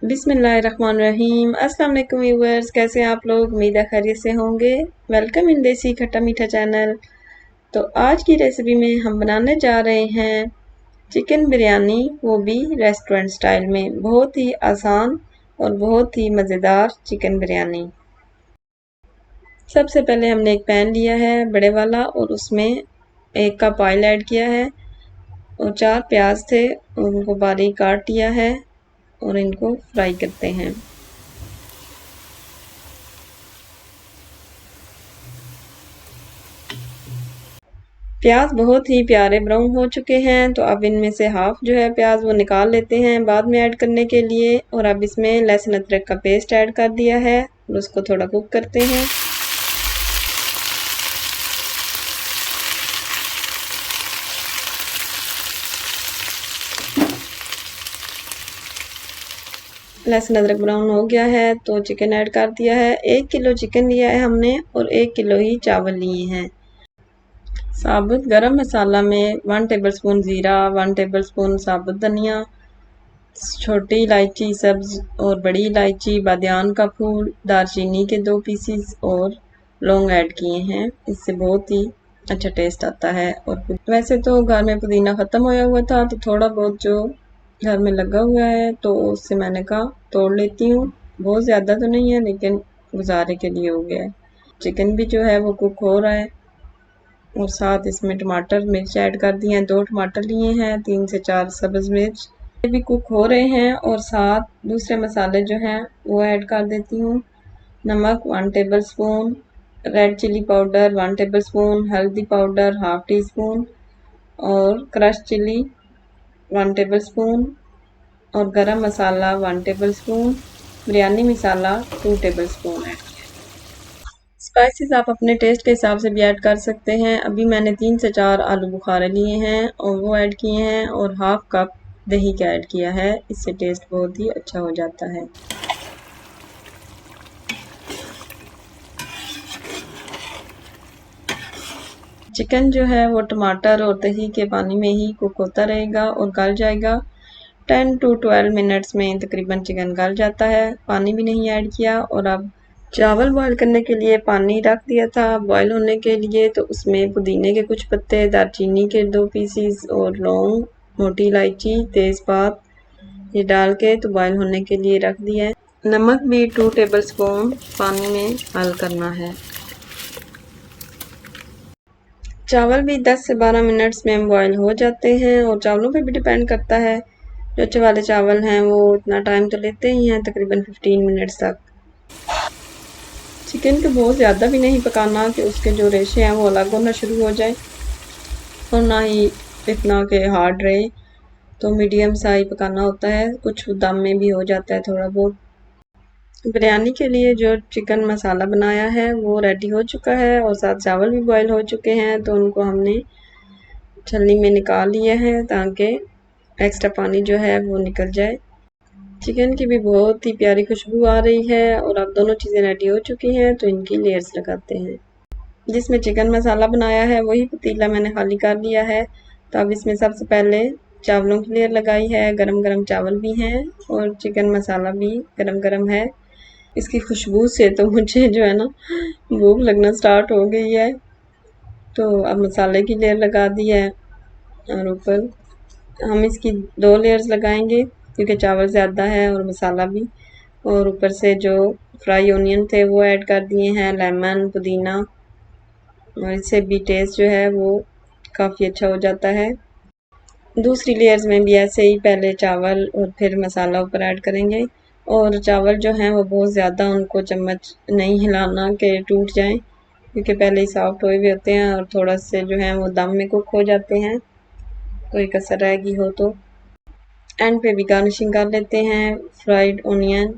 बिस्मिल्लाहिर्रहमानिर्रहीम। अस्सलाम वालेकुम व्यूअर्स, कैसे हैं आप लोग? उम्मीद है खैरियत से होंगे। वेलकम इन देसी खट्टा मीठा चैनल। तो आज की रेसिपी में हम बनाने जा रहे हैं चिकन बिरयानी, वो भी रेस्टोरेंट स्टाइल में। बहुत ही आसान और बहुत ही मज़ेदार चिकन बिरयानी। सबसे पहले हमने एक पैन लिया है बड़े वाला और उसमें 1 कप ऑयल ऐड किया है और 4 प्याज थे, उनको बारीक काट लिया है और इनको फ्राई करते हैं। प्याज बहुत ही प्यारे ब्राउन हो चुके हैं, तो अब इनमें से हाफ जो है प्याज वो निकाल लेते हैं बाद में ऐड करने के लिए। और अब इसमें लहसुन अदरक का पेस्ट ऐड कर दिया है और उसको थोड़ा कुक करते हैं। लहसुन अदरक ब्राउन हो गया है तो चिकन ऐड कर दिया है। 1 किलो चिकन लिया है हमने और 1 किलो ही चावल लिए हैं। साबुत गरम मसाला में 1 टेबलस्पून ज़ीरा, 1 टेबलस्पून साबुत धनिया, छोटी इलायची सब्ज और बड़ी इलायची, बादियान का फूल, दालचीनी के 2 पीसीस और लौंग ऐड किए हैं। इससे बहुत ही अच्छा टेस्ट आता है। और वैसे तो घर में पुदीना ख़त्म होया हुआ था, तो थोड़ा बहुत जो घर में लगा हुआ है तो उससे मैंने कहा तोड़ लेती हूँ। बहुत ज़्यादा तो नहीं है लेकिन गुजारे के लिए हो गया है। चिकन भी जो है वो कुक हो रहा है और साथ इसमें टमाटर मिर्च ऐड कर दिए हैं। 2 टमाटर लिए हैं, 3 से 4 सब्ज़ मिर्च। ये भी कुक हो रहे हैं और साथ दूसरे मसाले जो हैं वो ऐड कर देती हूँ। नमक 1 tablespoon, red chilli powder 1 tablespoon, हल्दी पाउडर हाफ टी स्पून और क्रश चिली 1 टेबलस्पून और garam masala 1 tablespoon, biryani masala 2 tablespoon add किया। स्पाइसेस आप अपने टेस्ट के हिसाब से भी ऐड कर सकते हैं। अभी मैंने 3 से 4 आलू बुखारे लिए हैं और वो ऐड किए हैं और हाफ कप दही का ऐड किया है। इससे टेस्ट बहुत ही अच्छा हो जाता है। चिकन जो है वो टमाटर और दही के पानी में ही कुक होता रहेगा और गल जाएगा। 10 to 12 मिनट्स में तकरीबन चिकन गल जाता है। पानी भी नहीं ऐड किया। और अब चावल बॉईल करने के लिए पानी रख दिया था बॉईल होने के लिए, तो उसमें पुदीने के कुछ पत्ते, दालचीनी के 2 पीसीस और लौंग, मोटी इलायची, तेज़पात ये डाल के तो बॉईल होने के लिए रख दिया है। नमक भी 2 टेबलस्पून पानी में बॉईल करना है। चावल भी 10 से 12 मिनट्स में बॉईल हो जाते हैं और चावलों पे भी डिपेंड करता है। जो अच्छे वाले चावल हैं वो इतना टाइम तो लेते ही हैं, तकरीबन 15 मिनट्स तक। चिकन को बहुत ज़्यादा भी नहीं पकाना कि उसके जो रेशे हैं वो अलग होना शुरू हो जाए और ना ही इतना कि हार्ड रहे, तो मीडियम सा ही पकाना होता है। कुछ दम में भी हो जाता है थोड़ा बहुत। बिरयानी के लिए जो चिकन मसाला बनाया है वो रेडी हो चुका है और साथ चावल भी बॉईल हो चुके हैं, तो उनको हमने छलनी में निकाल लिया है ताकि एक्स्ट्रा पानी जो है वो निकल जाए। चिकन की भी बहुत ही प्यारी खुशबू आ रही है और अब दोनों चीज़ें रेडी हो चुकी हैं, तो इनकी लेयर्स लगाते हैं। जिसमें चिकन मसाला बनाया है वही पतीला मैंने खाली कर लिया है। तो अब इसमें सबसे पहले चावलों की लेयर लगाई है। गरम गरम चावल भी हैं और चिकन मसाला भी गरम गरम है। इसकी खुशबू से तो मुझे जो है ना भूख लगना स्टार्ट हो गई है। तो अब मसाले की लेयर लगा दी है और ऊपर हम इसकी 2 लेयर्स लगाएंगे क्योंकि चावल ज़्यादा है और मसाला भी। और ऊपर से जो फ्राई ओनियन थे वो ऐड कर दिए हैं, लेमन, पुदीना, और इससे भी टेस्ट जो है वो काफ़ी अच्छा हो जाता है। दूसरी लेयर्स में भी ऐसे ही पहले चावल और फिर मसाला ऊपर ऐड करेंगे। और चावल जो हैं वो बहुत ज़्यादा उनको चम्मच नहीं हिलाना कि टूट जाएं, क्योंकि पहले ही सॉफ्ट हुए हुए होते हैं और थोड़ा से जो है वो दम में कुक हो जाते हैं, कोई कसर रह गई हो तो। एंड पे भी गार्निशिंग कर लेते हैं। फ्राइड ओनियन,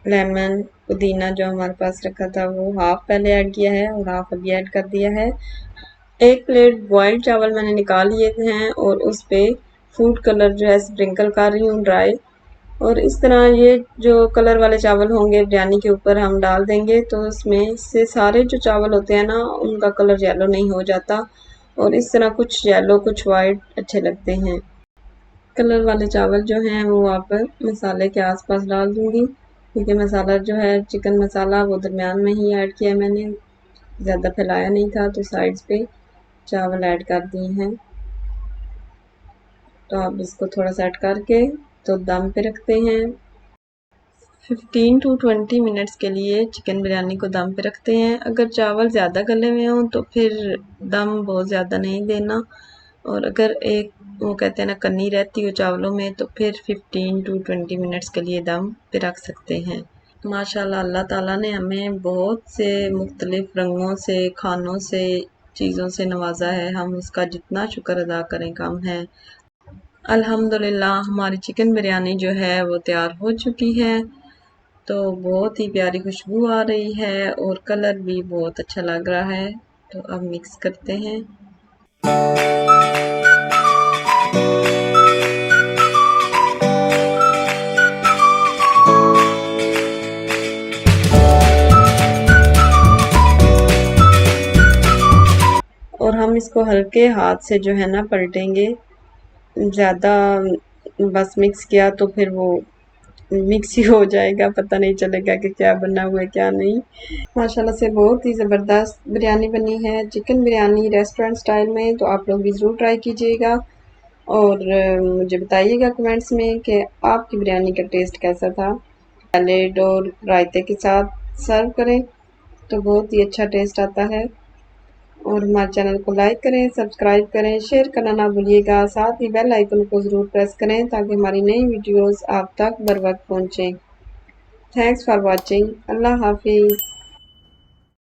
लेमन, पुदीना जो हमारे पास रखा था वो हाफ पहले ऐड किया है और हाफ अभी ऐड कर दिया है। 1 प्लेट बॉइल्ड चावल मैंने निकाल लिए हैं और उस पे फूड कलर जो है स्प्रिंकल कर रही हूँ ड्राई। और इस तरह ये जो कलर वाले चावल होंगे बिरयानी के ऊपर हम डाल देंगे तो उसमें से सारे जो चावल होते हैं ना उनका कलर येलो नहीं हो जाता और इस तरह कुछ येलो कुछ वाइट अच्छे लगते हैं। कलर वाले चावल जो हैं वो आप मसाले के आसपास डाल दूँगी, क्योंकि मसाला जो है चिकन मसाला वो दरमियान में ही ऐड किया है मैंने, ज़्यादा फैलाया नहीं था, तो साइड्स पे चावल ऐड कर दिए हैं। तो आप इसको थोड़ा सेट करके तो दम पे रखते हैं। 15 टू 20 मिनट्स के लिए चिकन बिरयानी को दम पे रखते हैं। अगर चावल ज़्यादा गले हुए हों तो फिर दम बहुत ज़्यादा नहीं देना, और अगर एक वो कहते हैं ना कन्नी रहती हो चावलों में तो फिर 15 टू 20 मिनट्स के लिए दम पे रख सकते हैं। माशाल्लाह अल्लाह ताला ने हमें बहुत से मुख्तलिफ रंगों से, खानों से, चीज़ों से नवाजा है, हम उसका जितना शुक्र अदा करें कम है। अल्हम्दुलिल्लाह हमारी चिकन बिरयानी जो है वो तैयार हो चुकी है। तो बहुत ही प्यारी खुशबू आ रही है और कलर भी बहुत अच्छा लग रहा है। तो अब मिक्स करते हैं। और हम इसको हल्के हाथ से जो है ना पलटेंगे, ज़्यादा बस मिक्स किया तो फिर वो मिक्स ही हो जाएगा, पता नहीं चलेगा कि क्या बना हुआ है क्या नहीं। माशाल्लाह से बहुत ही ज़बरदस्त बिरयानी बनी है, चिकन बिरयानी रेस्टोरेंट स्टाइल में। तो आप लोग भी ज़रूर ट्राई कीजिएगा और मुझे बताइएगा कमेंट्स में कि आपकी बिरयानी का टेस्ट कैसा था। सैलेड और रायते के साथ सर्व करें तो बहुत ही अच्छा टेस्ट आता है। और हमारे चैनल को लाइक करें, सब्सक्राइब करें, शेयर करना ना भूलिएगा। साथ ही बेल आइकन को ज़रूर प्रेस करें ताकि हमारी नई वीडियोस आप तक बर वक्त पहुँचें। Thanks for watching. अल्लाह हाफिज़।